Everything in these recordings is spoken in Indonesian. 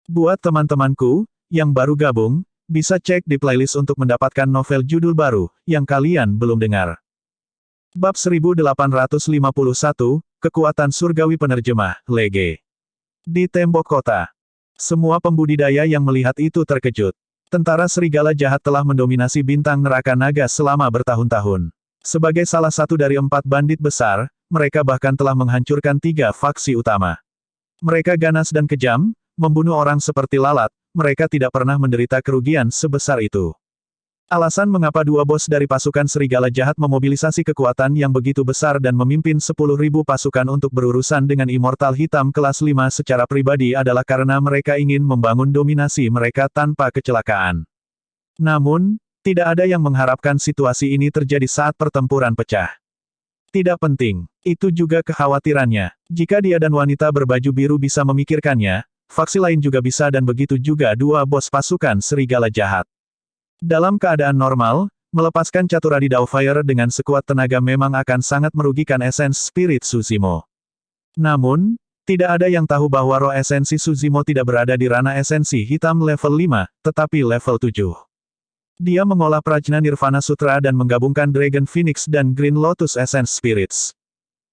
Buat teman-temanku, yang baru gabung, bisa cek di playlist untuk mendapatkan novel judul baru, yang kalian belum dengar. Bab 1851, Kekuatan Surgawi Penerjemah, Lege. Di tembok kota. Semua pembudidaya yang melihat itu terkejut. Tentara serigala jahat telah mendominasi bintang neraka naga selama bertahun-tahun. Sebagai salah satu dari 4 bandit besar, mereka bahkan telah menghancurkan 3 faksi utama. Mereka ganas dan kejam, membunuh orang seperti lalat, mereka tidak pernah menderita kerugian sebesar itu. Alasan mengapa 2 bos dari pasukan serigala jahat memobilisasi kekuatan yang begitu besar dan memimpin 10.000 pasukan untuk berurusan dengan Immortal Hitam kelas 5 secara pribadi adalah karena mereka ingin membangun dominasi mereka tanpa kecelakaan. Namun, tidak ada yang mengharapkan situasi ini terjadi saat pertempuran pecah. Tidak penting. Itu juga kekhawatirannya. Jika dia dan wanita berbaju biru bisa memikirkannya, faksi lain juga bisa dan begitu juga 2 bos pasukan serigala jahat. Dalam keadaan normal, melepaskan Caturadi Doubtfire dengan sekuat tenaga memang akan sangat merugikan esens spirit Suzimo. Namun, tidak ada yang tahu bahwa roh esensi Suzimo tidak berada di ranah esensi hitam level 5, tetapi level 7. Dia mengolah Prajna Nirvana Sutra dan menggabungkan Dragon Phoenix dan Green Lotus Essence Spirits.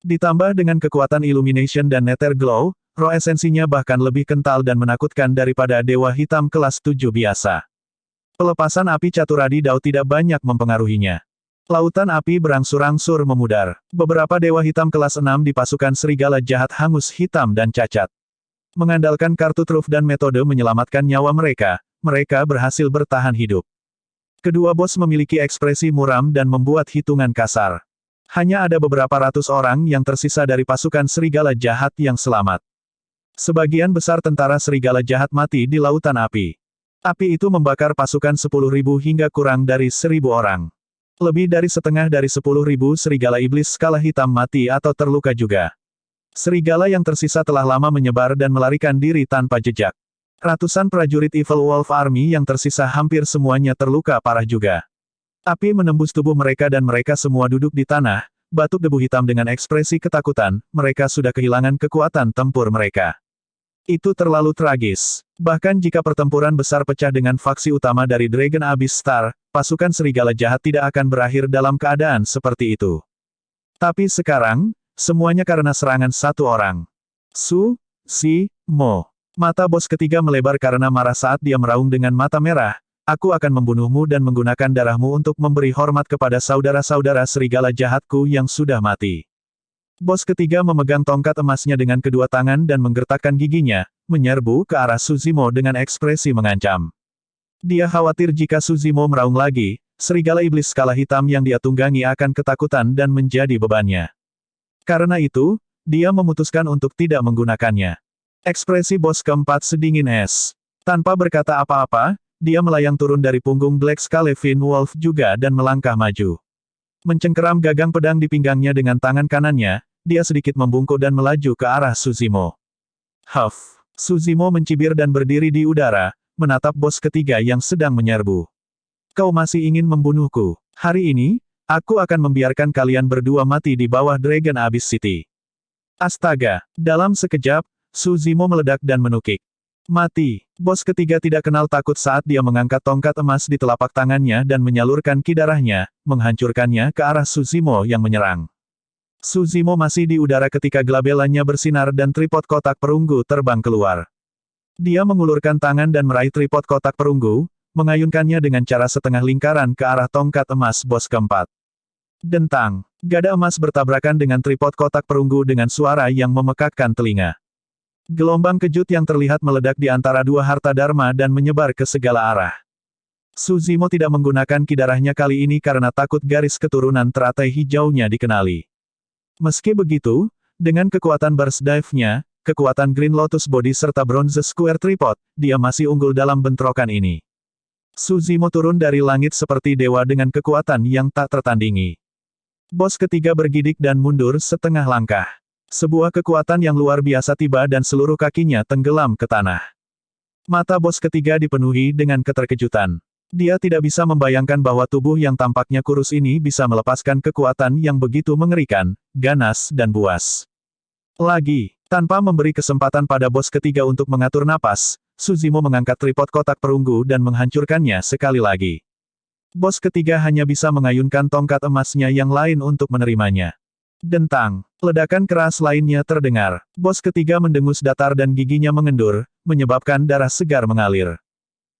Ditambah dengan kekuatan Illumination dan Nether Glow, roh esensinya bahkan lebih kental dan menakutkan daripada Dewa Hitam kelas 7 biasa. Pelepasan api Caturadi Dao tidak banyak mempengaruhinya. Lautan api berangsur-angsur memudar. Beberapa Dewa Hitam kelas 6 di pasukan serigala jahat hangus hitam dan cacat. Mengandalkan kartu truf dan metode menyelamatkan nyawa mereka, mereka berhasil bertahan hidup. Kedua bos memiliki ekspresi muram dan membuat hitungan kasar. Hanya ada beberapa ratus orang yang tersisa dari pasukan serigala jahat yang selamat. Sebagian besar tentara serigala jahat mati di lautan api. Api itu membakar pasukan 10.000 hingga kurang dari 1.000 orang. Lebih dari setengah dari 10.000 serigala iblis skala hitam mati atau terluka juga. Serigala yang tersisa telah lama menyebar dan melarikan diri tanpa jejak. Ratusan prajurit Evil Wolf Army yang tersisa hampir semuanya terluka parah juga. Api menembus tubuh mereka dan mereka semua duduk di tanah, batuk debu hitam dengan ekspresi ketakutan, mereka sudah kehilangan kekuatan tempur mereka. Itu terlalu tragis. Bahkan jika pertempuran besar pecah dengan faksi utama dari Dragon Abyss Star, pasukan serigala jahat tidak akan berakhir dalam keadaan seperti itu. Tapi sekarang, semuanya karena serangan satu orang. Mo. Mata bos ketiga melebar karena marah saat dia meraung dengan mata merah. Aku akan membunuhmu dan menggunakan darahmu untuk memberi hormat kepada saudara-saudara serigala jahatku yang sudah mati. Bos ketiga memegang tongkat emasnya dengan kedua tangan dan menggertakkan giginya, menyerbu ke arah Suzimo dengan ekspresi mengancam. Dia khawatir jika Suzimo meraung lagi, serigala iblis skala hitam yang dia tunggangi akan ketakutan dan menjadi bebannya. Karena itu, dia memutuskan untuk tidak menggunakannya. Ekspresi bos keempat sedingin es. Tanpa berkata apa-apa, dia melayang turun dari punggung Black Scalevin Wolf juga dan melangkah maju. Mencengkeram gagang pedang di pinggangnya dengan tangan kanannya, dia sedikit membungkuk dan melaju ke arah Suzimo. Huff. Suzimo mencibir dan berdiri di udara, menatap bos ketiga yang sedang menyerbu. Kau masih ingin membunuhku. Hari ini, aku akan membiarkan kalian berdua mati di bawah Dragon Abyss City. Astaga. Dalam sekejap, Suzimo meledak dan menukik. Mati. Bos ketiga tidak kenal takut saat dia mengangkat tongkat emas di telapak tangannya dan menyalurkan ki darahnya, menghancurkannya ke arah Suzimo yang menyerang. Suzimo masih di udara ketika gelabelannya bersinar dan tripod kotak perunggu terbang keluar. Dia mengulurkan tangan dan meraih tripod kotak perunggu, mengayunkannya dengan cara setengah lingkaran ke arah tongkat emas bos keempat. Dentang. Gada emas bertabrakan dengan tripod kotak perunggu dengan suara yang memekakkan telinga. Gelombang kejut yang terlihat meledak di antara dua harta dharma dan menyebar ke segala arah. Suzimo tidak menggunakan ki darahnya kali ini karena takut garis keturunan teratai hijaunya dikenali. Meski begitu, dengan kekuatan burst dive-nya, kekuatan Green Lotus Body serta Bronze Square Tripod, dia masih unggul dalam bentrokan ini. Suzimo turun dari langit seperti dewa dengan kekuatan yang tak tertandingi. Bos ketiga bergidik dan mundur setengah langkah. Sebuah kekuatan yang luar biasa tiba dan seluruh kakinya tenggelam ke tanah. Mata bos ketiga dipenuhi dengan keterkejutan. Dia tidak bisa membayangkan bahwa tubuh yang tampaknya kurus ini bisa melepaskan kekuatan yang begitu mengerikan, ganas dan buas. Lagi, tanpa memberi kesempatan pada bos ketiga untuk mengatur napas, Suzimo mengangkat tripod kotak perunggu dan menghancurkannya sekali lagi. Bos ketiga hanya bisa mengayunkan tongkat emasnya yang lain untuk menerimanya. Dentang, ledakan keras lainnya terdengar. Bos ketiga mendengus datar dan giginya mengendur, menyebabkan darah segar mengalir.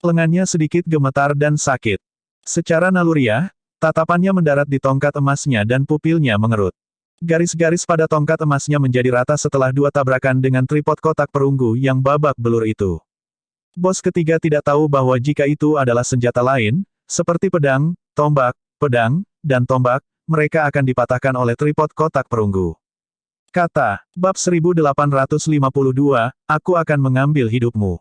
Lengannya sedikit gemetar dan sakit. Secara naluriah, tatapannya mendarat di tongkat emasnya dan pupilnya mengerut. Garis-garis pada tongkat emasnya menjadi rata setelah dua tabrakan dengan tripod kotak perunggu yang babak belur itu. Bos ketiga tidak tahu bahwa jika itu adalah senjata lain, seperti pedang, pedang, dan tombak, mereka akan dipatahkan oleh tripod kotak perunggu. Kata, bab 1852, aku akan mengambil hidupmu.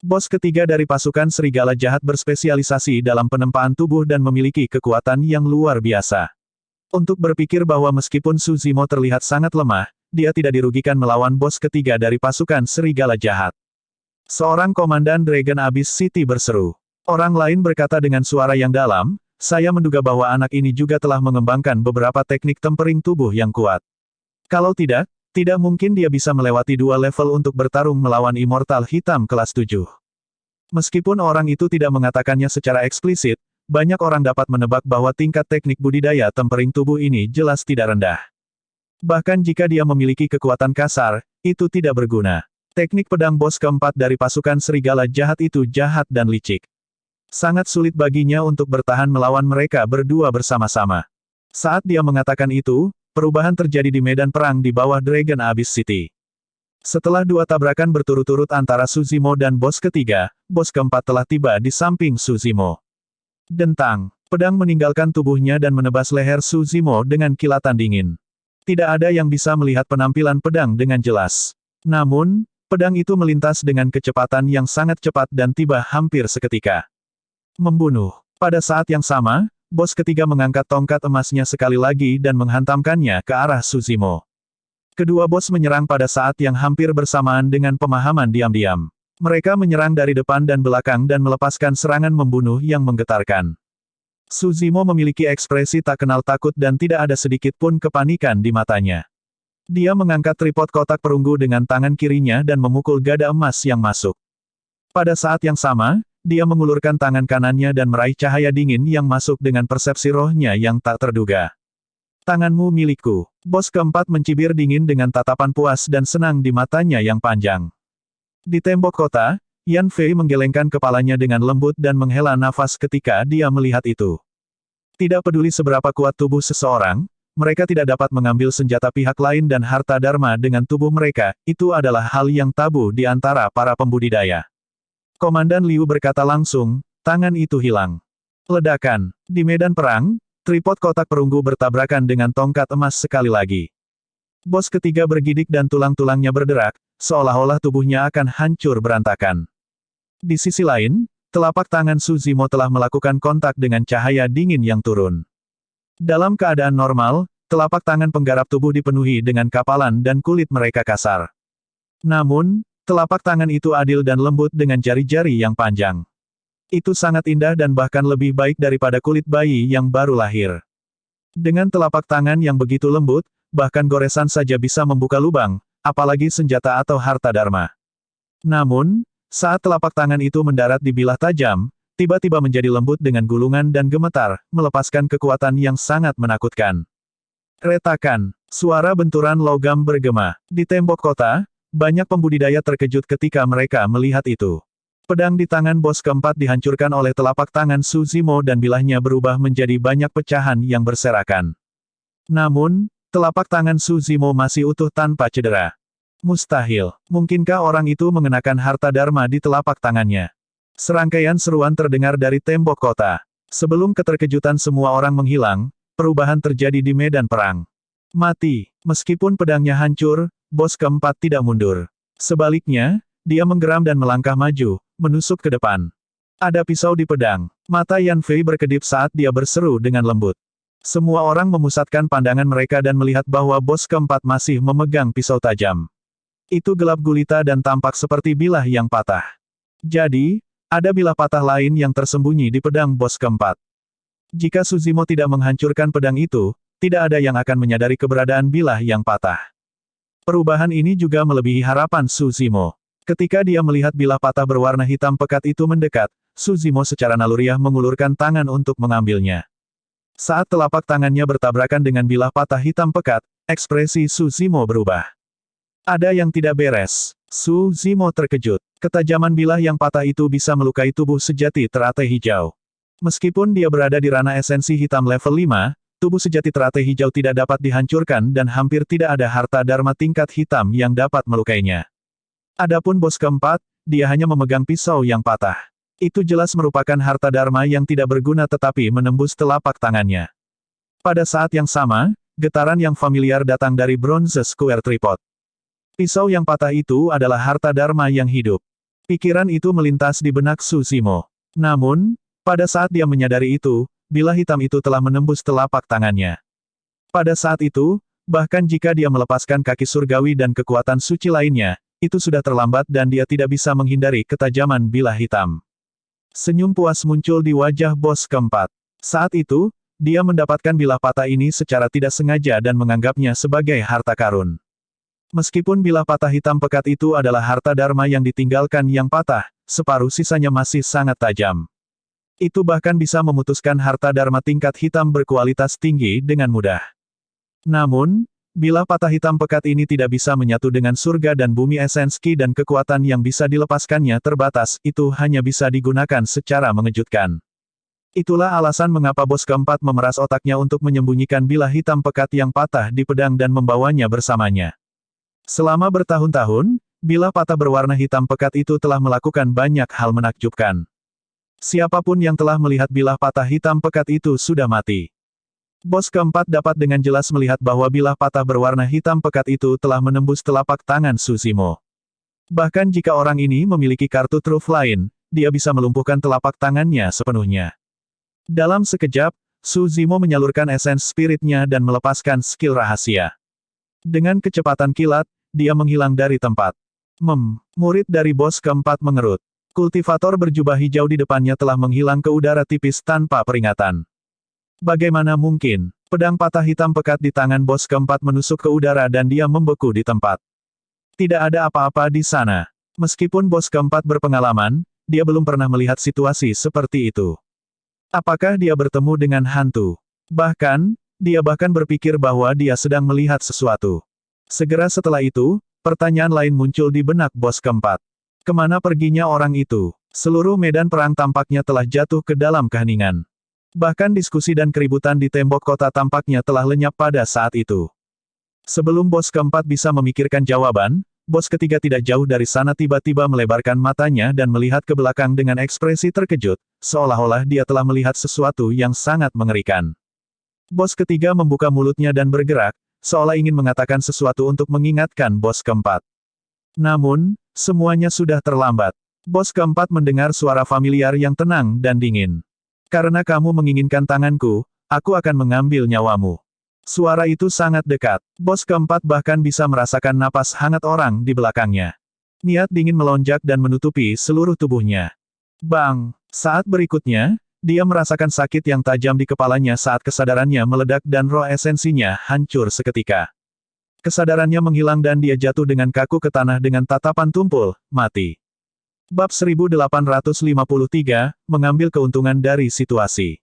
Bos ketiga dari pasukan serigala jahat berspesialisasi dalam penempaan tubuh dan memiliki kekuatan yang luar biasa. Untuk berpikir bahwa meskipun Suzimo terlihat sangat lemah, dia tidak dirugikan melawan bos ketiga dari pasukan serigala jahat. Seorang komandan Dragon Abyss City berseru. Orang lain berkata dengan suara yang dalam, saya menduga bahwa anak ini juga telah mengembangkan beberapa teknik tempering tubuh yang kuat. Kalau tidak mungkin dia bisa melewati dua level untuk bertarung melawan Immortal Hitam kelas 7. Meskipun orang itu tidak mengatakannya secara eksplisit, banyak orang dapat menebak bahwa tingkat teknik budidaya tempering tubuh ini jelas tidak rendah. Bahkan jika dia memiliki kekuatan kasar, itu tidak berguna. Teknik pedang bos keempat dari pasukan serigala jahat itu jahat dan licik. Sangat sulit baginya untuk bertahan melawan mereka berdua bersama-sama. Saat dia mengatakan itu, perubahan terjadi di medan perang di bawah Dragon Abyss City. Setelah dua tabrakan berturut-turut antara Suzimo dan bos ketiga, bos keempat telah tiba di samping Suzimo. Dentang, pedang meninggalkan tubuhnya dan menebas leher Suzimo dengan kilatan dingin. Tidak ada yang bisa melihat penampilan pedang dengan jelas. Namun, pedang itu melintas dengan kecepatan yang sangat cepat dan tiba hampir seketika. Membunuh. Pada saat yang sama, bos ketiga mengangkat tongkat emasnya sekali lagi dan menghantamkannya ke arah Suzimo. Kedua bos menyerang pada saat yang hampir bersamaan dengan pemahaman diam-diam. Mereka menyerang dari depan dan belakang dan melepaskan serangan membunuh yang menggetarkan. Suzimo memiliki ekspresi tak kenal takut dan tidak ada sedikit pun kepanikan di matanya. Dia mengangkat tripod kotak perunggu dengan tangan kirinya dan memukul gada emas yang masuk. Pada saat yang sama, dia mengulurkan tangan kanannya dan meraih cahaya dingin yang masuk dengan persepsi rohnya yang tak terduga. Tanganmu milikku. Bos keempat mencibir dingin dengan tatapan puas dan senang di matanya yang panjang. Di tembok kota, Yan Fei menggelengkan kepalanya dengan lembut dan menghela nafas ketika dia melihat itu. Tidak peduli seberapa kuat tubuh seseorang, mereka tidak dapat mengambil senjata pihak lain dan harta dharma dengan tubuh mereka, itu adalah hal yang tabu di antara para pembudidaya. Komandan Liu berkata langsung, tangan itu hilang. Ledakan. Di medan perang, tripod kotak perunggu bertabrakan dengan tongkat emas sekali lagi. Bos ketiga bergidik dan tulang-tulangnya berderak, seolah-olah tubuhnya akan hancur berantakan. Di sisi lain, telapak tangan Suzimo telah melakukan kontak dengan cahaya dingin yang turun. Dalam keadaan normal, telapak tangan penggarap tubuh dipenuhi dengan kapalan dan kulit mereka kasar. Namun, telapak tangan itu adil dan lembut dengan jari-jari yang panjang. Itu sangat indah dan bahkan lebih baik daripada kulit bayi yang baru lahir. Dengan telapak tangan yang begitu lembut, bahkan goresan saja bisa membuka lubang, apalagi senjata atau harta dharma. Namun, saat telapak tangan itu mendarat di bilah tajam, tiba-tiba menjadi lembut dengan gulungan dan gemetar, melepaskan kekuatan yang sangat menakutkan. Retakan. Suara benturan logam bergema. Di tembok kota, banyak pembudidaya terkejut ketika mereka melihat itu. Pedang di tangan bos keempat dihancurkan oleh telapak tangan Suzimo dan bilahnya berubah menjadi banyak pecahan yang berserakan. Namun, telapak tangan Suzimo masih utuh tanpa cedera. Mustahil. Mungkinkah orang itu mengenakan harta dharma di telapak tangannya? Serangkaian seruan terdengar dari tembok kota. Sebelum keterkejutan semua orang menghilang, perubahan terjadi di medan perang. Mati. Meskipun pedangnya hancur, bos keempat tidak mundur. Sebaliknya, dia menggeram dan melangkah maju, menusuk ke depan. Ada pisau di pedang. Mata Yan Fei berkedip saat dia berseru dengan lembut. Semua orang memusatkan pandangan mereka dan melihat bahwa bos keempat masih memegang pisau tajam. Itu gelap gulita dan tampak seperti bilah yang patah. Jadi, ada bilah patah lain yang tersembunyi di pedang bos keempat. Jika Suzimo tidak menghancurkan pedang itu, tidak ada yang akan menyadari keberadaan bilah yang patah. Perubahan ini juga melebihi harapan Suzimo. Ketika dia melihat bilah patah berwarna hitam pekat itu mendekat, Su Zimo secara naluriah mengulurkan tangan untuk mengambilnya. Saat telapak tangannya bertabrakan dengan bilah patah hitam pekat, ekspresi Su Zimo berubah. Ada yang tidak beres. Su Zimo terkejut. Ketajaman bilah yang patah itu bisa melukai tubuh sejati teratai hijau. Meskipun dia berada di ranah esensi hitam level 5, tubuh sejati teratai hijau tidak dapat dihancurkan dan hampir tidak ada harta dharma tingkat hitam yang dapat melukainya. Adapun bos keempat, dia hanya memegang pisau yang patah. Itu jelas merupakan harta dharma yang tidak berguna tetapi menembus telapak tangannya. Pada saat yang sama, getaran yang familiar datang dari Bronze Square Tripod. Pisau yang patah itu adalah harta dharma yang hidup. Pikiran itu melintas di benak Su Zimo. Namun, pada saat dia menyadari itu, bilah hitam itu telah menembus telapak tangannya. Pada saat itu, bahkan jika dia melepaskan kaki surgawi dan kekuatan suci lainnya, itu sudah terlambat dan dia tidak bisa menghindari ketajaman bilah hitam. Senyum puas muncul di wajah bos keempat. Saat itu, dia mendapatkan bilah patah ini secara tidak sengaja dan menganggapnya sebagai harta karun. Meskipun bilah patah hitam pekat itu adalah harta dharma yang ditinggalkan yang patah, separuh sisanya masih sangat tajam. Itu bahkan bisa memutuskan harta dharma tingkat hitam berkualitas tinggi dengan mudah. Namun, bilah patah hitam pekat ini tidak bisa menyatu dengan surga dan bumi esensi dan kekuatan yang bisa dilepaskannya terbatas, itu hanya bisa digunakan secara mengejutkan. Itulah alasan mengapa bos keempat memeras otaknya untuk menyembunyikan bilah hitam pekat yang patah di pedang dan membawanya bersamanya. Selama bertahun-tahun, bilah patah berwarna hitam pekat itu telah melakukan banyak hal menakjubkan. Siapapun yang telah melihat bilah patah hitam pekat itu sudah mati. Bos keempat dapat dengan jelas melihat bahwa bilah patah berwarna hitam pekat itu telah menembus telapak tangan Su Zimo. Bahkan jika orang ini memiliki kartu truf lain, dia bisa melumpuhkan telapak tangannya sepenuhnya. Dalam sekejap, Su Zimo menyalurkan esens spiritnya dan melepaskan skill rahasia. Dengan kecepatan kilat, dia menghilang dari tempat. Murid dari bos keempat mengerut. Kultivator berjubah hijau di depannya telah menghilang ke udara tipis tanpa peringatan. Bagaimana mungkin? Pedang patah hitam pekat di tangan bos keempat menusuk ke udara dan dia membeku di tempat. Tidak ada apa-apa di sana. Meskipun bos keempat berpengalaman, dia belum pernah melihat situasi seperti itu. Apakah dia bertemu dengan hantu? Bahkan, dia berpikir bahwa dia sedang melihat sesuatu. Segera setelah itu, pertanyaan lain muncul di benak bos keempat. Kemana perginya orang itu? Seluruh medan perang tampaknya telah jatuh ke dalam keheningan. Bahkan diskusi dan keributan di tembok kota tampaknya telah lenyap pada saat itu. Sebelum bos keempat bisa memikirkan jawaban, bos ketiga tidak jauh dari sana tiba-tiba melebarkan matanya dan melihat ke belakang dengan ekspresi terkejut, seolah-olah dia telah melihat sesuatu yang sangat mengerikan. Bos ketiga membuka mulutnya dan bergerak, seolah ingin mengatakan sesuatu untuk mengingatkan bos keempat. Namun, semuanya sudah terlambat. Bos keempat mendengar suara familiar yang tenang dan dingin. Karena kamu menginginkan tanganku, aku akan mengambil nyawamu. Suara itu sangat dekat. Bos keempat bahkan bisa merasakan napas hangat orang di belakangnya. Niat dingin melonjak dan menutupi seluruh tubuhnya. Bang! Saat berikutnya, dia merasakan sakit yang tajam di kepalanya saat kesadarannya meledak dan roh esensinya hancur seketika. Kesadarannya menghilang dan dia jatuh dengan kaku ke tanah dengan tatapan tumpul, mati. Bab 1853, mengambil keuntungan dari situasi.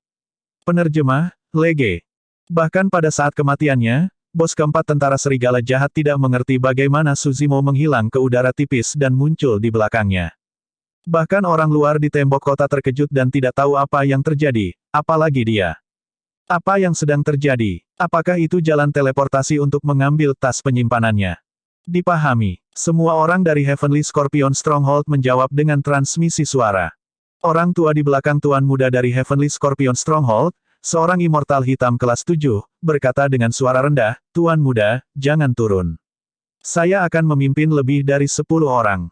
Penerjemah, Lege. Bahkan pada saat kematiannya, bos keempat tentara serigala jahat tidak mengerti bagaimana Su Zimo menghilang ke udara tipis dan muncul di belakangnya. Bahkan orang luar di tembok kota terkejut dan tidak tahu apa yang terjadi, apalagi dia. Apa yang sedang terjadi? Apakah itu jalan teleportasi untuk mengambil tas penyimpanannya? Dipahami. Semua orang dari Heavenly Scorpion Stronghold menjawab dengan transmisi suara. Orang tua di belakang tuan muda dari Heavenly Scorpion Stronghold, seorang immortal hitam kelas 7, berkata dengan suara rendah, "Tuan muda, jangan turun. Saya akan memimpin lebih dari 10 orang."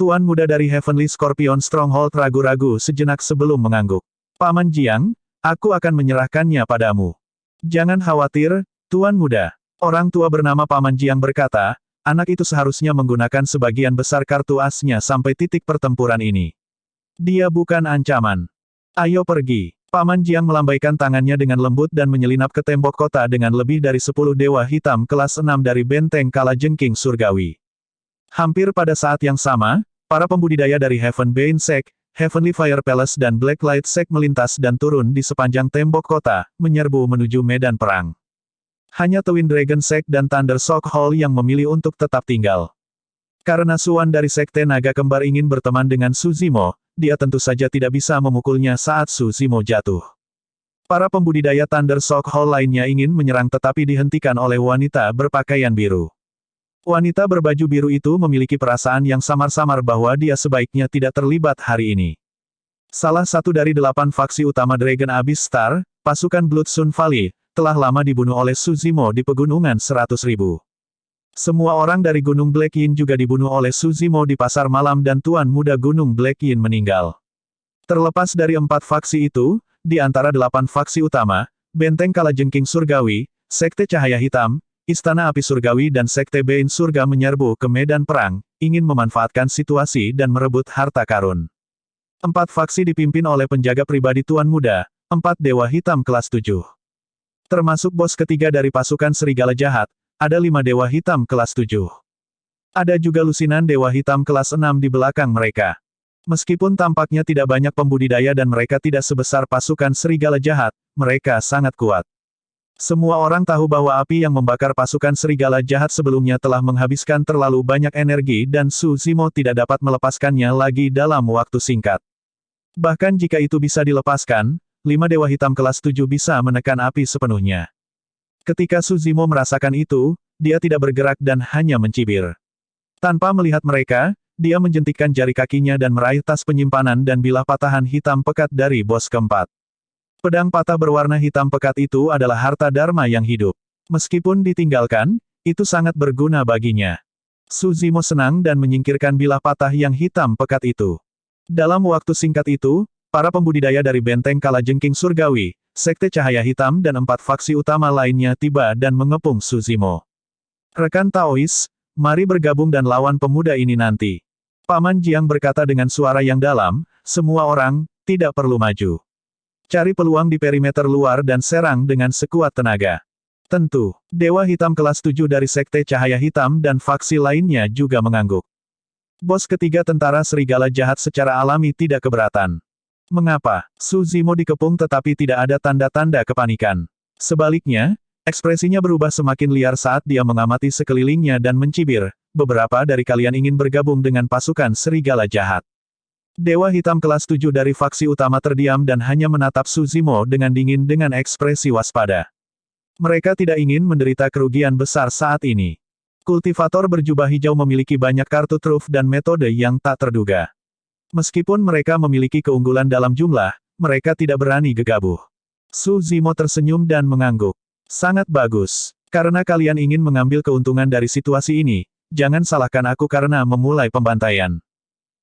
Tuan muda dari Heavenly Scorpion Stronghold ragu-ragu sejenak sebelum mengangguk. "Paman Jiang, aku akan menyerahkannya padamu." "Jangan khawatir, Tuan muda." Orang tua bernama Paman Jiang berkata, anak itu seharusnya menggunakan sebagian besar kartu asnya sampai titik pertempuran ini. Dia bukan ancaman. Ayo pergi. Paman Jiang melambaikan tangannya dengan lembut dan menyelinap ke tembok kota dengan lebih dari 10 dewa hitam kelas 6 dari benteng Kalajengking Surgawi. Hampir pada saat yang sama, Para pembudidaya dari Heaven Bane Sect, Heavenly Fire Palace dan Blacklight Sect melintas dan turun di sepanjang tembok kota, menyerbu menuju medan perang. Hanya Twin Dragon Sect dan Thunder Shock Hall yang memilih untuk tetap tinggal. Karena Suan dari Sekte Naga Kembar ingin berteman dengan Suzimo, dia tentu saja tidak bisa memukulnya saat Suzimo jatuh. Para pembudidaya Thunder Shock Hall lainnya ingin menyerang tetapi dihentikan oleh wanita berpakaian biru. Wanita berbaju biru itu memiliki perasaan yang samar-samar bahwa dia sebaiknya tidak terlibat hari ini. Salah satu dari 8 faksi utama Dragon Abyss Star, pasukan Blood Sun Valley, telah lama dibunuh oleh Suzimo di pegunungan 100.000. Semua orang dari Gunung Black Yin juga dibunuh oleh Suzimo di pasar malam dan Tuan Muda Gunung Black Yin meninggal. Terlepas dari 4 faksi itu, di antara 8 faksi utama, Benteng Kalajengking Surgawi, Sekte Cahaya Hitam, Istana Api Surgawi dan Sekte Bane Surga menyerbu ke medan perang, ingin memanfaatkan situasi dan merebut harta karun. 4 faksi dipimpin oleh penjaga pribadi Tuan Muda, 4 Dewa Hitam kelas 7. Termasuk bos ketiga dari pasukan Serigala Jahat, ada 5 Dewa Hitam kelas 7. Ada juga lusinan Dewa Hitam kelas 6 di belakang mereka. Meskipun tampaknya tidak banyak pembudidaya dan mereka tidak sebesar pasukan Serigala Jahat, mereka sangat kuat. Semua orang tahu bahwa api yang membakar pasukan Serigala Jahat sebelumnya telah menghabiskan terlalu banyak energi dan Suzimo tidak dapat melepaskannya lagi dalam waktu singkat. Bahkan jika itu bisa dilepaskan, 5 Dewa Hitam kelas 7 bisa menekan api sepenuhnya. Ketika Suzimo merasakan itu, dia tidak bergerak dan hanya mencibir. Tanpa melihat mereka, dia menjentikkan jari kakinya dan meraih tas penyimpanan dan bilah patahan hitam pekat dari bos keempat. Pedang patah berwarna hitam pekat itu adalah harta Dharma yang hidup. Meskipun ditinggalkan, itu sangat berguna baginya. Suzimo senang dan menyingkirkan bilah patah yang hitam pekat itu. Dalam waktu singkat itu, para pembudidaya dari Benteng Kalajengking Surgawi, Sekte Cahaya Hitam dan 4 faksi utama lainnya tiba dan mengepung Suzimo. Rekan Taois, mari bergabung dan lawan pemuda ini nanti. Paman Jiang berkata dengan suara yang dalam, semua orang, tidak perlu maju. Cari peluang di perimeter luar dan serang dengan sekuat tenaga. Tentu, Dewa Hitam kelas 7 dari Sekte Cahaya Hitam dan faksi lainnya juga mengangguk. Bos ketiga tentara Serigala Jahat secara alami tidak keberatan. Mengapa? Suzimo dikepung tetapi tidak ada tanda-tanda kepanikan. Sebaliknya, ekspresinya berubah semakin liar saat dia mengamati sekelilingnya dan mencibir, beberapa dari kalian ingin bergabung dengan pasukan Serigala Jahat. Dewa Hitam kelas 7 dari faksi utama terdiam dan hanya menatap Suzimo dengan dingin dengan ekspresi waspada. Mereka tidak ingin menderita kerugian besar saat ini. Kultivator berjubah hijau memiliki banyak kartu truf dan metode yang tak terduga. Meskipun mereka memiliki keunggulan dalam jumlah, mereka tidak berani gegabah. Suzimo tersenyum dan mengangguk. Sangat bagus. Karena kalian ingin mengambil keuntungan dari situasi ini, jangan salahkan aku karena memulai pembantaian.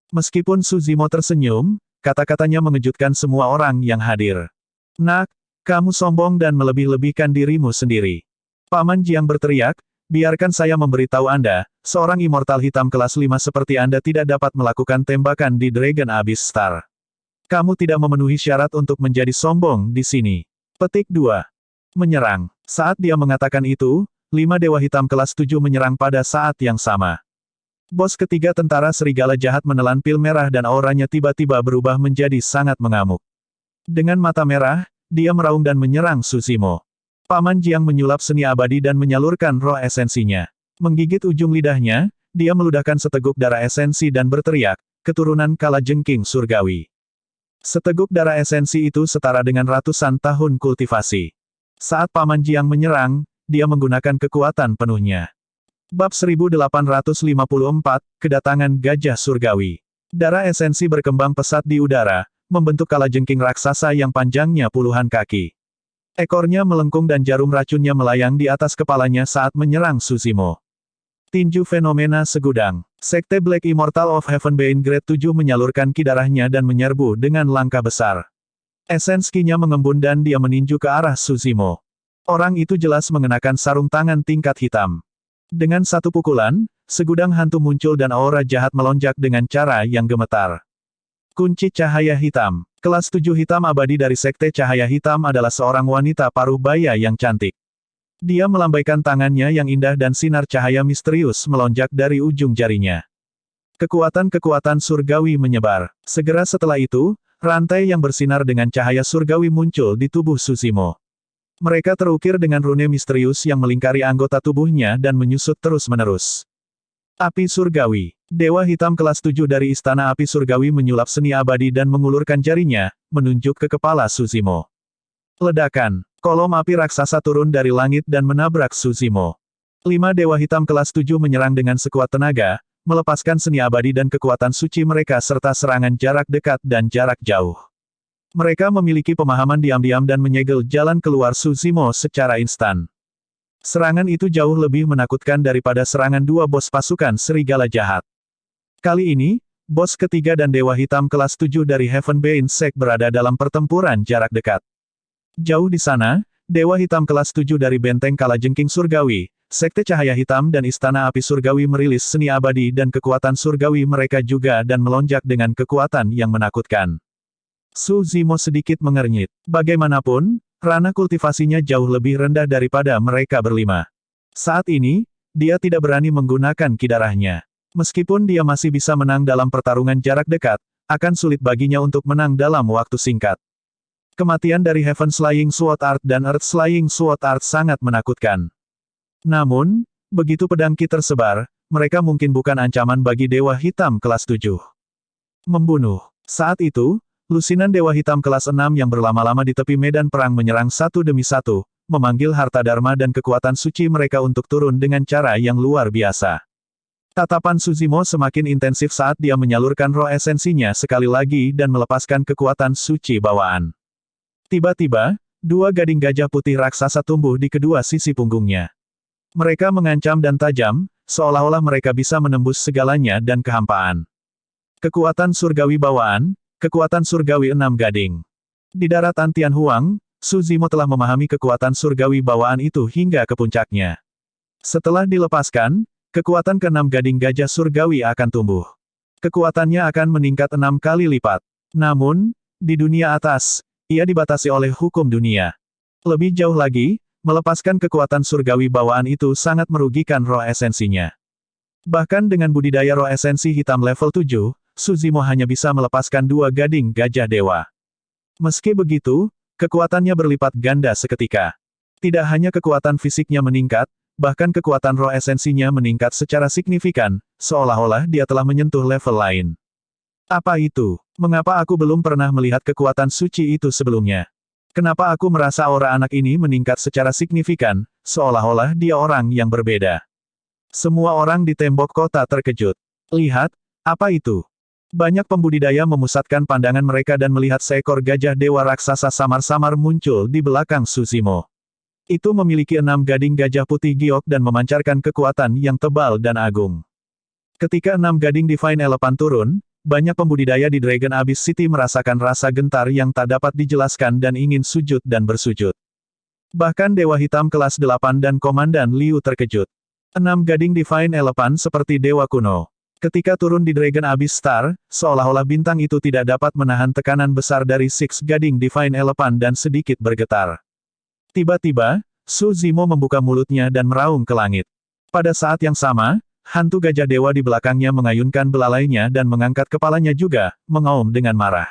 Meskipun Suzimo tersenyum, kata-katanya mengejutkan semua orang yang hadir. Nak, kamu sombong dan melebih-lebihkan dirimu sendiri. Paman Jiang berteriak, biarkan saya memberitahu Anda, seorang immortal hitam kelas 5 seperti Anda tidak dapat melakukan tembakan di Dragon Abyss Star. Kamu tidak memenuhi syarat untuk menjadi sombong di sini. Petik 2. Menyerang. Saat dia mengatakan itu, 5 Dewa Hitam kelas 7 menyerang pada saat yang sama. Bos ketiga tentara Serigala Jahat menelan pil merah dan auranya tiba-tiba berubah menjadi sangat mengamuk. Dengan mata merah, dia meraung dan menyerang Suzimo. Paman Jiang menyulap seni abadi dan menyalurkan roh esensinya. Menggigit ujung lidahnya, dia meludahkan seteguk darah esensi dan berteriak, keturunan Kalajengking Surgawi. Seteguk darah esensi itu setara dengan ratusan tahun kultivasi. Saat Paman Jiang menyerang, dia menggunakan kekuatan penuhnya. Bab 1854, Kedatangan Gajah Surgawi. Darah esensi berkembang pesat di udara, membentuk kalajengking raksasa yang panjangnya puluhan kaki. Ekornya melengkung dan jarum racunnya melayang di atas kepalanya saat menyerang Suzimo. Tinju fenomena segudang. Sekte Black Immortal of Heaven Bane Grade 7 menyalurkan ki darahnya dan menyerbu dengan langkah besar. Esens ki-nya mengembun dan dia meninju ke arah Suzimo. Orang itu jelas mengenakan sarung tangan tingkat hitam. Dengan satu pukulan, segudang hantu muncul dan aura jahat melonjak dengan cara yang gemetar. Kunci Cahaya Hitam. Kelas 7 hitam abadi dari Sekte Cahaya Hitam adalah seorang wanita paruh baya yang cantik. Dia melambaikan tangannya yang indah dan sinar cahaya misterius melonjak dari ujung jarinya. Kekuatan-kekuatan surgawi menyebar. Segera setelah itu, rantai yang bersinar dengan cahaya surgawi muncul di tubuh Suzimo. Mereka terukir dengan rune misterius yang melingkari anggota tubuhnya dan menyusut terus-menerus. Api surgawi. Dewa hitam kelas 7 dari Istana Api Surgawi menyulap seni abadi dan mengulurkan jarinya, menunjuk ke kepala Suzimo. Ledakan. Kolom api raksasa turun dari langit dan menabrak Suzimo. 5 dewa hitam kelas 7 menyerang dengan sekuat tenaga, melepaskan seni abadi dan kekuatan suci mereka serta serangan jarak dekat dan jarak jauh. Mereka memiliki pemahaman diam-diam dan menyegel jalan keluar Suzimo secara instan. Serangan itu jauh lebih menakutkan daripada serangan dua bos pasukan serigala jahat. Kali ini, bos ketiga dan dewa hitam kelas 7 dari Heavenbane Sect berada dalam pertempuran jarak dekat. Jauh di sana, dewa hitam kelas 7 dari benteng Kalajengking Surgawi, Sekte Cahaya Hitam dan Istana Api Surgawi merilis seni abadi dan kekuatan surgawi mereka juga dan melonjak dengan kekuatan yang menakutkan. Suzimo sedikit mengernyit. Bagaimanapun, ranah kultivasinya jauh lebih rendah daripada mereka berlima. Saat ini, dia tidak berani menggunakan kidarahnya. Meskipun dia masih bisa menang dalam pertarungan jarak dekat, akan sulit baginya untuk menang dalam waktu singkat. Kematian dari Heaven Slaying Sword Art dan Earth Slaying Sword Art sangat menakutkan. Namun, begitu pedang Ki tersebar, mereka mungkin bukan ancaman bagi Dewa Hitam kelas 7. Membunuh. Saat itu, lusinan Dewa Hitam kelas 6 yang berlama-lama di tepi medan perang menyerang satu demi satu, memanggil harta dharma dan kekuatan suci mereka untuk turun dengan cara yang luar biasa. Tatapan Suzimo semakin intensif saat dia menyalurkan roh esensinya sekali lagi dan melepaskan kekuatan suci bawaan. Tiba-tiba, dua gading gajah putih raksasa tumbuh di kedua sisi punggungnya. Mereka mengancam dan tajam, seolah-olah mereka bisa menembus segalanya dan kehampaan. Kekuatan surgawi bawaan, kekuatan surgawi 6 gading. Di daratan Tianhuang, Suzimo telah memahami kekuatan surgawi bawaan itu hingga ke puncaknya. Setelah dilepaskan, kekuatan ke-6 gading gajah surgawi akan tumbuh. Kekuatannya akan meningkat 6 kali lipat. Namun, di dunia atas, ia dibatasi oleh hukum dunia. Lebih jauh lagi, melepaskan kekuatan surgawi bawaan itu sangat merugikan roh esensinya. Bahkan dengan budidaya roh esensi hitam level 7, Suzimo hanya bisa melepaskan dua gading gajah dewa. Meski begitu, kekuatannya berlipat ganda seketika. Tidak hanya kekuatan fisiknya meningkat, bahkan kekuatan roh esensinya meningkat secara signifikan, seolah-olah dia telah menyentuh level lain. Apa itu? Mengapa aku belum pernah melihat kekuatan suci itu sebelumnya? Kenapa aku merasa aura anak ini meningkat secara signifikan, seolah-olah dia orang yang berbeda? Semua orang di tembok kota terkejut. Lihat, apa itu? Banyak pembudidaya memusatkan pandangan mereka dan melihat seekor gajah dewa raksasa samar-samar muncul di belakang Suzimo. Itu memiliki 6 gading gajah putih giok dan memancarkan kekuatan yang tebal dan agung. Ketika 6 gading Divine Elephant turun, banyak pembudidaya di Dragon Abyss City merasakan rasa gentar yang tak dapat dijelaskan dan ingin sujud dan bersujud. Bahkan Dewa Hitam kelas 8 dan Komandan Liu terkejut. 6 gading Divine Elephant seperti dewa kuno. Ketika turun di Dragon Abyss Star, seolah-olah bintang itu tidak dapat menahan tekanan besar dari Six gading Divine Elephant dan sedikit bergetar. Tiba-tiba, Suzimo membuka mulutnya dan meraung ke langit. Pada saat yang sama, hantu gajah dewa di belakangnya mengayunkan belalainya dan mengangkat kepalanya juga, mengaum dengan marah.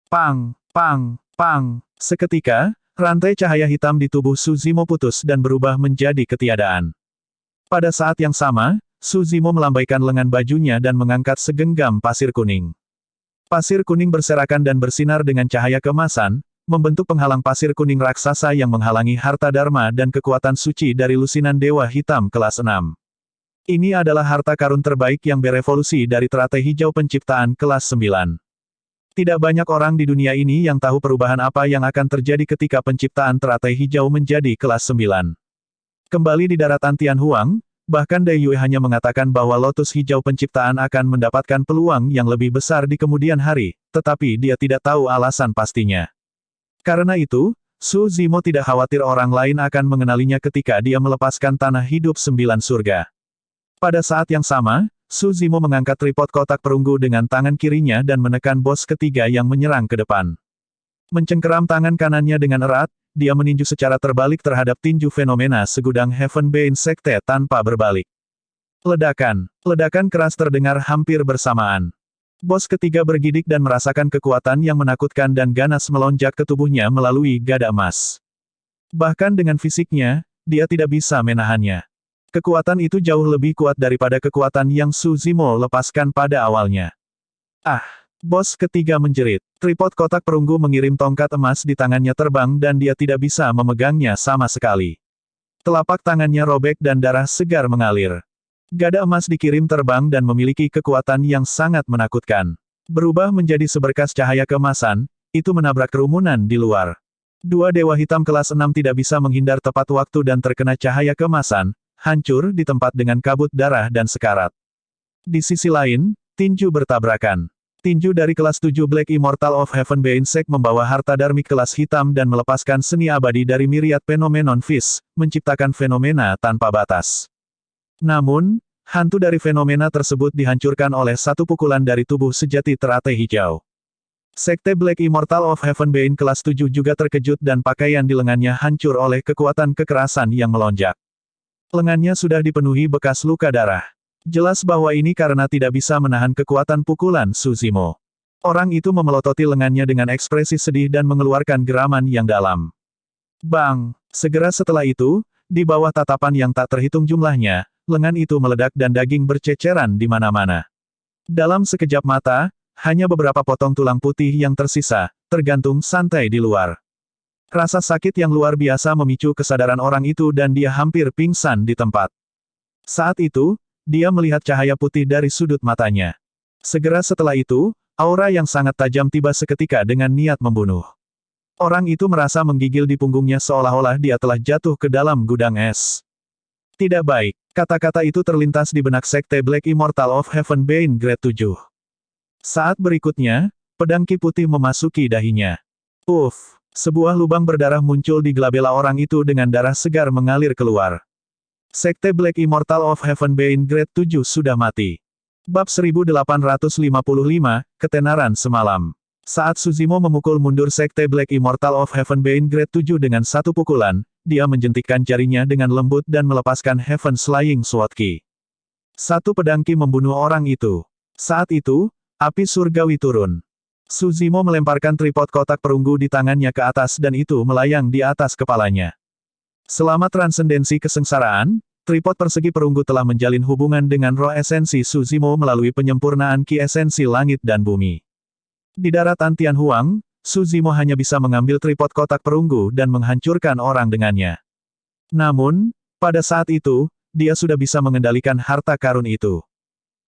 Pang, pang, pang. Seketika, rantai cahaya hitam di tubuh Suzimo putus dan berubah menjadi ketiadaan. Pada saat yang sama, Suzimo melambaikan lengan bajunya dan mengangkat segenggam pasir kuning. Pasir kuning berserakan dan bersinar dengan cahaya keemasan, membentuk penghalang pasir kuning raksasa yang menghalangi harta dharma dan kekuatan suci dari lusinan Dewa Hitam kelas 6. Ini adalah harta karun terbaik yang berevolusi dari teratai hijau penciptaan kelas 9. Tidak banyak orang di dunia ini yang tahu perubahan apa yang akan terjadi ketika penciptaan teratai hijau menjadi kelas 9. Kembali di daratan Tianhuang, bahkan Dai Yue hanya mengatakan bahwa lotus hijau penciptaan akan mendapatkan peluang yang lebih besar di kemudian hari, tetapi dia tidak tahu alasan pastinya. Karena itu, Suzimo tidak khawatir orang lain akan mengenalinya ketika dia melepaskan tanah hidup 9 surga. Pada saat yang sama, Suzimo mengangkat tripod kotak perunggu dengan tangan kirinya dan menekan bos ketiga yang menyerang ke depan. Mencengkeram tangan kanannya dengan erat, dia meninju secara terbalik terhadap tinju fenomena segudang Heavenbane Sekte tanpa berbalik. Ledakan. Ledakan keras terdengar hampir bersamaan. Bos ketiga bergidik dan merasakan kekuatan yang menakutkan dan ganas melonjak ke tubuhnya melalui gada emas. Bahkan dengan fisiknya, dia tidak bisa menahannya. Kekuatan itu jauh lebih kuat daripada kekuatan yang Su Zimo lepaskan pada awalnya. Ah! Bos ketiga menjerit. Tripod kotak perunggu mengirim tongkat emas di tangannya terbang dan dia tidak bisa memegangnya sama sekali. Telapak tangannya robek dan darah segar mengalir. Gada emas dikirim terbang dan memiliki kekuatan yang sangat menakutkan. Berubah menjadi seberkas cahaya keemasan, itu menabrak kerumunan di luar. Dua dewa hitam kelas 6 tidak bisa menghindar tepat waktu dan terkena cahaya keemasan, hancur di tempat dengan kabut darah dan sekarat. Di sisi lain, tinju bertabrakan. Tinju dari kelas 7 Black Immortal of Heavenbane Sect membawa harta darmik kelas hitam dan melepaskan seni abadi dari Myriad Phenomenon Fish, menciptakan fenomena tanpa batas. Namun, hantu dari fenomena tersebut dihancurkan oleh satu pukulan dari tubuh sejati teratai hijau. Sekte Black Immortal of Heavenbane kelas 7 juga terkejut dan pakaian di lengannya hancur oleh kekuatan kekerasan yang melonjak. Lengannya sudah dipenuhi bekas luka darah. Jelas bahwa ini karena tidak bisa menahan kekuatan pukulan Su Zimo. Orang itu memelototi lengannya dengan ekspresi sedih dan mengeluarkan geraman yang dalam. Bang! Segera setelah itu, di bawah tatapan yang tak terhitung jumlahnya, lengan itu meledak dan daging berceceran di mana-mana. Dalam sekejap mata, hanya beberapa potong tulang putih yang tersisa, tergantung santai di luar. Rasa sakit yang luar biasa memicu kesadaran orang itu dan dia hampir pingsan di tempat. Saat itu, dia melihat cahaya putih dari sudut matanya. Segera setelah itu, aura yang sangat tajam tiba seketika dengan niat membunuh. Orang itu merasa menggigil di punggungnya seolah-olah dia telah jatuh ke dalam gudang es. Tidak baik. Kata-kata itu terlintas di benak Sekte Black Immortal of Heavenbane Grade 7. Saat berikutnya, pedang ki putih memasuki dahinya. Uff! Sebuah lubang berdarah muncul di glabella orang itu dengan darah segar mengalir keluar. Sekte Black Immortal of Heavenbane Grade 7 sudah mati. Bab 1855, Ketenaran Semalam. Saat Su Zimo memukul mundur Sekte Black Immortal of Heavenbane Grade 7 dengan satu pukulan, dia menjentikkan jarinya dengan lembut dan melepaskan Heaven Slaying Sword Ki. Satu pedang ki membunuh orang itu. Saat itu, api surgawi turun. Su Zimo melemparkan tripod kotak perunggu di tangannya ke atas dan itu melayang di atas kepalanya. Selama transendensi kesengsaraan, tripod persegi perunggu telah menjalin hubungan dengan roh esensi Su Zimo melalui penyempurnaan ki esensi langit dan bumi. Di daratan Tianhuang, Su Zimo hanya bisa mengambil tripod kotak perunggu dan menghancurkan orang dengannya. Namun, pada saat itu, dia sudah bisa mengendalikan harta karun itu.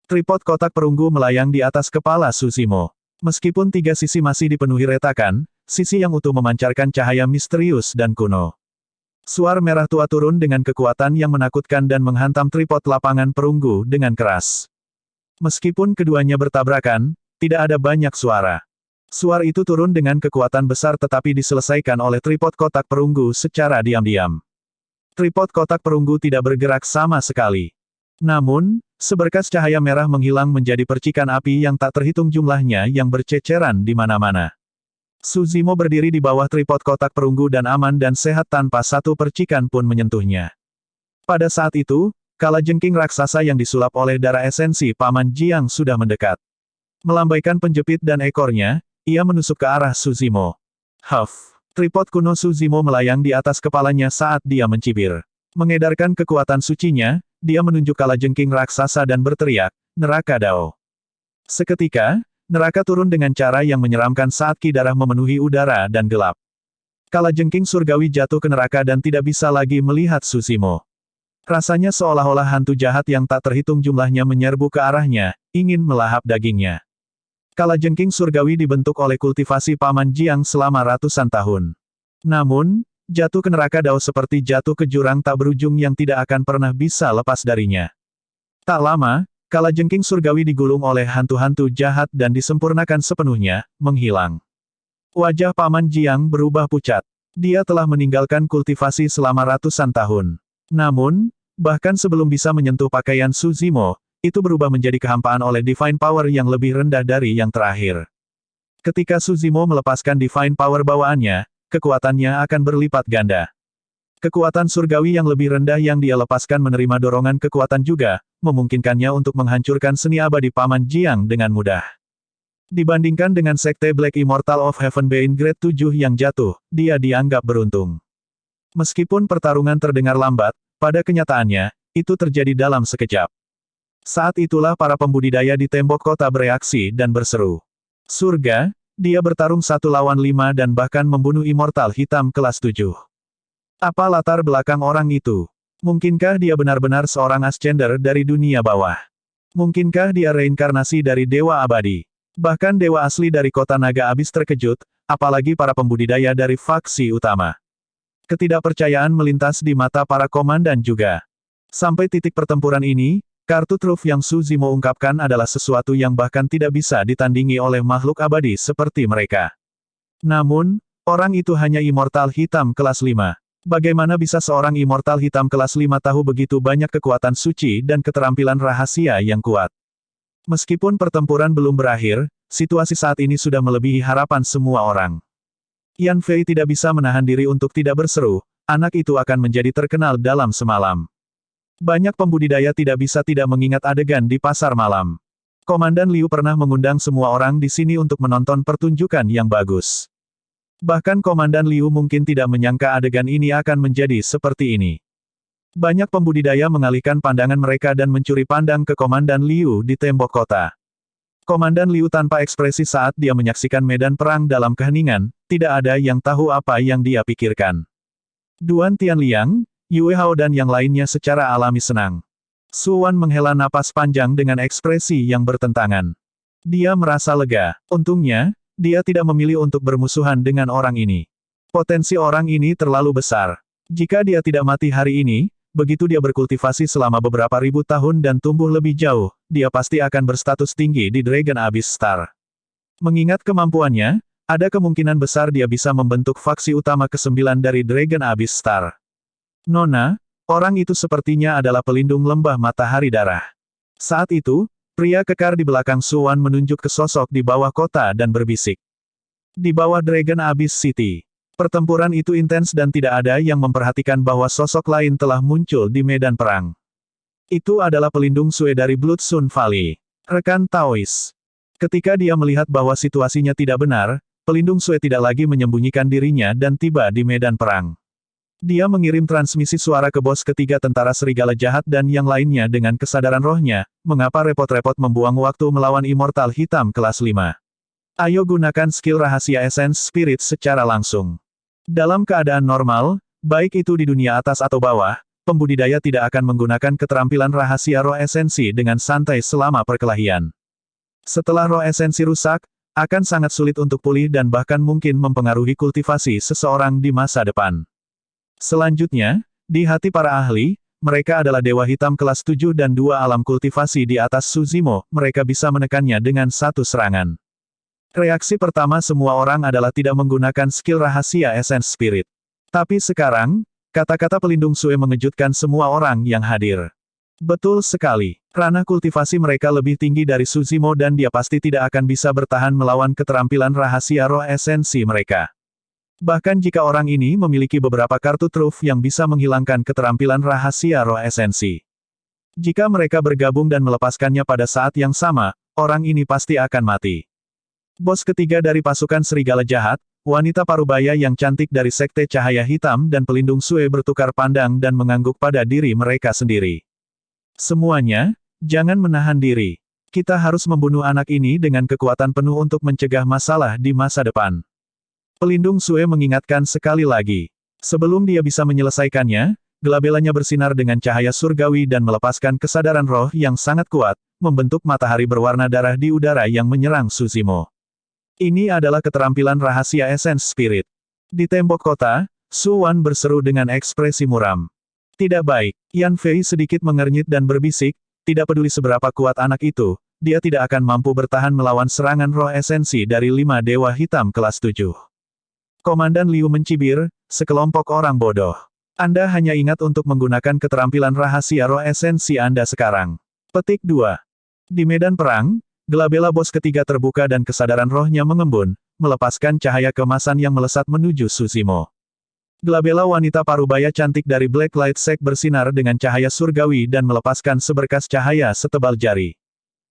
Tripod kotak perunggu melayang di atas kepala Su Zimo. Meskipun tiga sisi masih dipenuhi retakan, sisi yang utuh memancarkan cahaya misterius dan kuno. Suar merah tua turun dengan kekuatan yang menakutkan dan menghantam tripod lapangan perunggu dengan keras. Meskipun keduanya bertabrakan, tidak ada banyak suara. Suar itu turun dengan kekuatan besar tetapi diselesaikan oleh tripod kotak perunggu secara diam-diam. Tripod kotak perunggu tidak bergerak sama sekali. Namun, seberkas cahaya merah menghilang menjadi percikan api yang tak terhitung jumlahnya yang berceceran di mana-mana. Su Zimo berdiri di bawah tripod kotak perunggu dan aman dan sehat tanpa satu percikan pun menyentuhnya. Pada saat itu, kalajengking raksasa yang disulap oleh darah esensi Paman Jiang sudah mendekat. Melambaikan penjepit dan ekornya, ia menusuk ke arah Su Zimo. Huff! Tripod kuno Su Zimo melayang di atas kepalanya saat dia mencibir. Mengedarkan kekuatan sucinya, dia menunjuk kalajengking raksasa dan berteriak, "Neraka Dao!" Seketika, neraka turun dengan cara yang menyeramkan saat ki darah memenuhi udara dan gelap. Kalajengking surgawi jatuh ke neraka dan tidak bisa lagi melihat Su Zimo. Rasanya seolah-olah hantu jahat yang tak terhitung jumlahnya menyerbu ke arahnya, ingin melahap dagingnya. Kalajengking surgawi dibentuk oleh kultivasi Paman Jiang selama ratusan tahun. Namun, jatuh ke neraka Dao seperti jatuh ke jurang tak berujung yang tidak akan pernah bisa lepas darinya. Tak lama, kalajengking surgawi digulung oleh hantu-hantu jahat dan disempurnakan sepenuhnya, menghilang. Wajah Paman Jiang berubah pucat. Dia telah meninggalkan kultivasi selama ratusan tahun. Namun, bahkan sebelum bisa menyentuh pakaian Su Zimo, itu berubah menjadi kehampaan oleh Divine Power yang lebih rendah dari yang terakhir. Ketika Su Zimo melepaskan Divine Power bawaannya, kekuatannya akan berlipat ganda. Kekuatan surgawi yang lebih rendah yang dia lepaskan menerima dorongan kekuatan juga, memungkinkannya untuk menghancurkan seni abadi Paman Jiang dengan mudah. Dibandingkan dengan Sekte Black Immortal of Heavenbane Grade 7 yang jatuh, dia dianggap beruntung. Meskipun pertarungan terdengar lambat, pada kenyataannya, itu terjadi dalam sekejap. Saat itulah para pembudidaya di tembok kota bereaksi dan berseru. Surga, dia bertarung 1 lawan 5 dan bahkan membunuh Immortal Hitam kelas 7. Apa latar belakang orang itu? Mungkinkah dia benar-benar seorang Ascender dari dunia bawah? Mungkinkah dia reinkarnasi dari Dewa Abadi? Bahkan Dewa asli dari kota naga abis terkejut, apalagi para pembudidaya dari faksi utama. Ketidakpercayaan melintas di mata para komandan juga. Sampai titik pertempuran ini, kartu truf yang Su Zimo ungkapkan adalah sesuatu yang bahkan tidak bisa ditandingi oleh makhluk abadi seperti mereka. Namun, orang itu hanya Immortal Hitam kelas 5. Bagaimana bisa seorang Immortal Hitam kelas 5 tahu begitu banyak kekuatan suci dan keterampilan rahasia yang kuat? Meskipun pertempuran belum berakhir, situasi saat ini sudah melebihi harapan semua orang. Yan Fei tidak bisa menahan diri untuk tidak berseru, anak itu akan menjadi terkenal dalam semalam. Banyak pembudidaya tidak bisa tidak mengingat adegan di pasar malam. Komandan Liu pernah mengundang semua orang di sini untuk menonton pertunjukan yang bagus. Bahkan Komandan Liu mungkin tidak menyangka adegan ini akan menjadi seperti ini. Banyak pembudidaya mengalihkan pandangan mereka dan mencuri pandang ke Komandan Liu di tembok kota. Komandan Liu tanpa ekspresi saat dia menyaksikan medan perang dalam keheningan, tidak ada yang tahu apa yang dia pikirkan. Duan Tianliang, Yue Hao dan yang lainnya secara alami senang. Su Wan menghela napas panjang dengan ekspresi yang bertentangan. Dia merasa lega. Untungnya, dia tidak memilih untuk bermusuhan dengan orang ini. Potensi orang ini terlalu besar. Jika dia tidak mati hari ini, begitu dia berkultivasi selama beberapa ribu tahun dan tumbuh lebih jauh, dia pasti akan berstatus tinggi di Dragon Abyss Star. Mengingat kemampuannya, ada kemungkinan besar dia bisa membentuk faksi utama ke-9 dari Dragon Abyss Star. Nona, orang itu sepertinya adalah pelindung lembah matahari darah. Saat itu, pria kekar di belakang Su Wan menunjuk ke sosok di bawah kota dan berbisik. Di bawah Dragon Abyss City. Pertempuran itu intens dan tidak ada yang memperhatikan bahwa sosok lain telah muncul di medan perang. Itu adalah pelindung Sue dari Blood Sun Valley. Rekan Taois. Ketika dia melihat bahwa situasinya tidak benar, pelindung Sue tidak lagi menyembunyikan dirinya dan tiba di medan perang. Dia mengirim transmisi suara ke bos ketiga tentara serigala jahat dan yang lainnya dengan kesadaran rohnya, mengapa repot-repot membuang waktu melawan Immortal Hitam kelas 5. Ayo gunakan skill rahasia Essence Spirit secara langsung. Dalam keadaan normal, baik itu di dunia atas atau bawah, pembudidaya tidak akan menggunakan keterampilan rahasia roh esensi dengan santai selama perkelahian. Setelah roh esensi rusak, akan sangat sulit untuk pulih dan bahkan mungkin mempengaruhi kultivasi seseorang di masa depan. Selanjutnya, di hati para ahli, mereka adalah Dewa Hitam kelas 7 dan 2 alam kultivasi di atas Su Zimo, mereka bisa menekannya dengan satu serangan. Reaksi pertama semua orang adalah tidak menggunakan skill rahasia Essence Spirit. Tapi sekarang, kata-kata pelindung Sue mengejutkan semua orang yang hadir. Betul sekali, ranah kultivasi mereka lebih tinggi dari Su Zimo dan dia pasti tidak akan bisa bertahan melawan keterampilan rahasia roh esensi mereka. Bahkan jika orang ini memiliki beberapa kartu truf yang bisa menghilangkan keterampilan rahasia roh esensi. Jika mereka bergabung dan melepaskannya pada saat yang sama, orang ini pasti akan mati. Bos ketiga dari pasukan serigala jahat, wanita parubaya yang cantik dari Sekte Cahaya Hitam dan pelindung Sue bertukar pandang dan mengangguk pada diri mereka sendiri. Semuanya, jangan menahan diri. Kita harus membunuh anak ini dengan kekuatan penuh untuk mencegah masalah di masa depan. Pelindung Sue mengingatkan sekali lagi. Sebelum dia bisa menyelesaikannya, gelabelanya bersinar dengan cahaya surgawi dan melepaskan kesadaran roh yang sangat kuat, membentuk matahari berwarna darah di udara yang menyerang Su Zimo. Ini adalah keterampilan rahasia Essence Spirit. Di tembok kota, Su Wan berseru dengan ekspresi muram. Tidak baik, Yan Fei sedikit mengernyit dan berbisik, tidak peduli seberapa kuat anak itu, dia tidak akan mampu bertahan melawan serangan roh esensi dari 5 Dewa Hitam kelas 7. Komandan Liu mencibir, sekelompok orang bodoh. Anda hanya ingat untuk menggunakan keterampilan rahasia roh esensi Anda sekarang. Petik 2. Di medan perang, gelabela bos ketiga terbuka dan kesadaran rohnya mengembun, melepaskan cahaya kemasan yang melesat menuju Su Zimo. Glabella wanita parubaya cantik dari Black Light Sect bersinar dengan cahaya surgawi dan melepaskan seberkas cahaya setebal jari.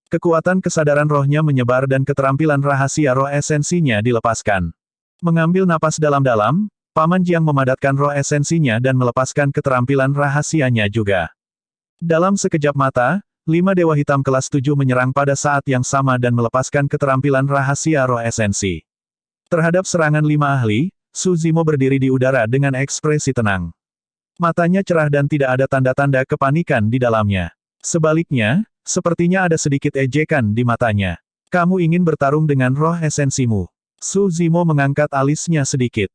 Kekuatan kesadaran rohnya menyebar dan keterampilan rahasia roh esensinya dilepaskan. Mengambil napas dalam-dalam, Paman Jiang memadatkan roh esensinya dan melepaskan keterampilan rahasianya juga. Dalam sekejap mata, 5 dewa hitam kelas 7 menyerang pada saat yang sama dan melepaskan keterampilan rahasia roh esensi. Terhadap serangan 5 ahli, Su Zimo berdiri di udara dengan ekspresi tenang. Matanya cerah dan tidak ada tanda-tanda kepanikan di dalamnya. Sebaliknya, sepertinya ada sedikit ejekan di matanya. Kamu ingin bertarung dengan roh esensimu? Su Zimo mengangkat alisnya sedikit.